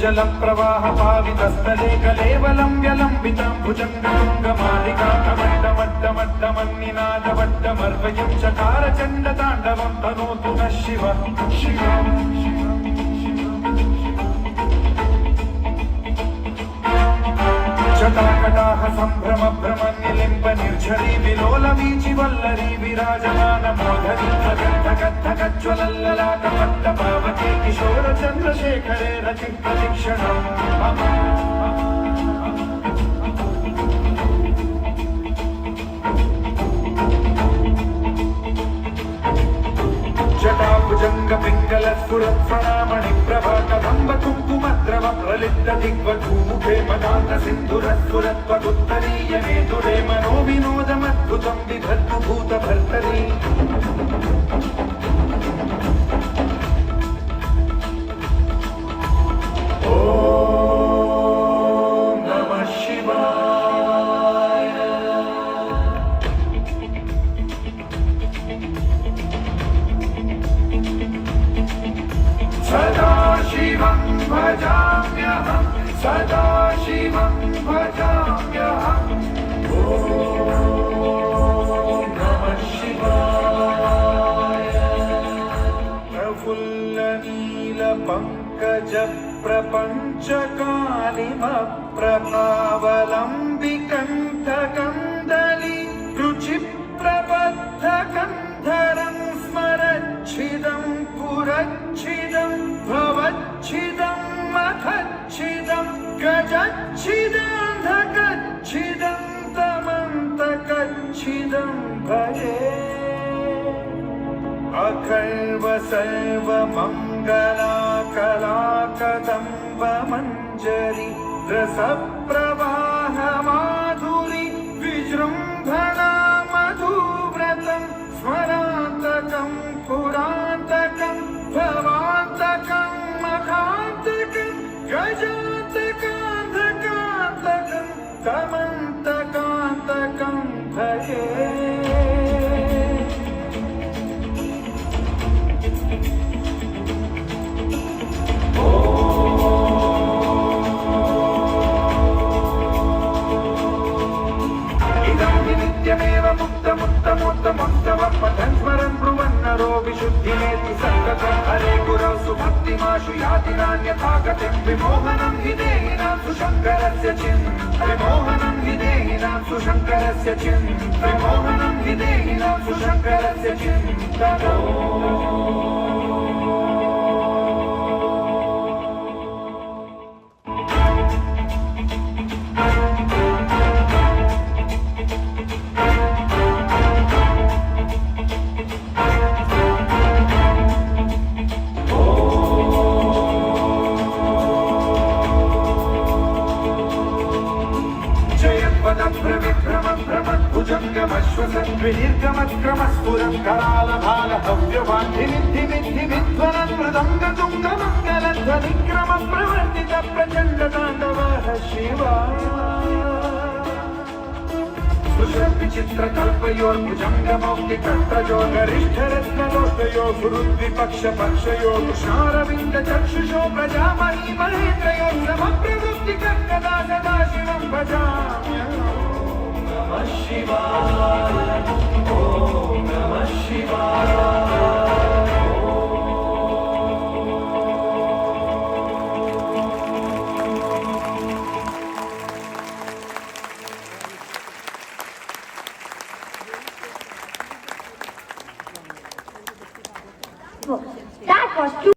जलं प्रवाह पावितस्थले कलेवलं व्यलम्बितां भुजङ्गतुङ्गमालिकाकमड्डमड्डमड्डमन्निनादवड्डमर्वयं चकार चण्डताण्डवं तनोतु नः शिवः जटाकटाह सम्भ्रम भ्रमन्निलिम्ब निर्झरी विलोलवीचि वल्लरी विराजमानमोधरी धगद्धगद्धगज्ज्वलल्ललाटपट्टपावके किशोर चन्द्रशेखरे रचि प्रतीक्षणम् जटाभुजङ्ग पिङ्गलस्फुरत्फणामणि प्रभा कदम्ब कुङ्कुमद्रव प्रलिप्त दिग्वधूमुखे मदान्त सिन्धुरस्फुरत्वगुत्तरीय मेधुरे मनो विनोदमद्भुतं बिभर्तु भूतभर्तरी सदाशिवं भजाम्यहं सदाशिवं भजाम्यहम् ॐ नमः शिवाय प्रफुल्लनीलपङ्कजप्रपञ्चकालिमप्रभावलम्बिकण्ठकन्दली रुचिप्रबद्धकन्धरं स्मरच्छिदं पुरच्छिदं भवच्छिदं मखच्छिदं गजच्छिदं तमन्तकच्छिदं भजे अखर्व सर्वमङ्गलाकलाकदम्बमञ्जरी रसप्रवाह माधुरी विजृम्भणा मधुव्रतं स्मरान्तकं पुरान्तकं भवान्तकं मखान्तकं गजान्तकान्तकान्तकं तमन्तकान्तकं भजे नित्यमेव मुक्तमुत्तमोत्तमोत्तमं पठन् स्मरन् ब्रुवन्नरो विशुद्धिमेति सङ्गतं हरे गुरौ सुभक्तिमाशु याति नान्यथा गतिं विमोहनं हि देहिनां सुशङ्करस्य विमोहनं हि देहिनां सुशङ्करस्य विमोहनं हि देहिनां सुशङ्करस्य चिन्तनो विनिर्गमक्रमस्फुरं करालभालहव्यवान्धिमिद्धिमिद्धिमिध्वरन् मृदङ्गतुङ्गमङ्गलध्वनिक्रमप्रवर्तित प्रचण्डताण्डवः शिवा सुषुप्तिचित्रकल्पयोर्भुजङ्गमौक्तिकर्तयो गरिष्ठरत्नलोष्टयो गुरुद्विपक्षपक्षयो कृष्णारविन्दचक्षुषो प्रजामही महेन्द्रयो समप्रवृत्तिकर्कदा सदाशिवं भजाम्यहम् नमः शिवाय ॐ नमः शिवाय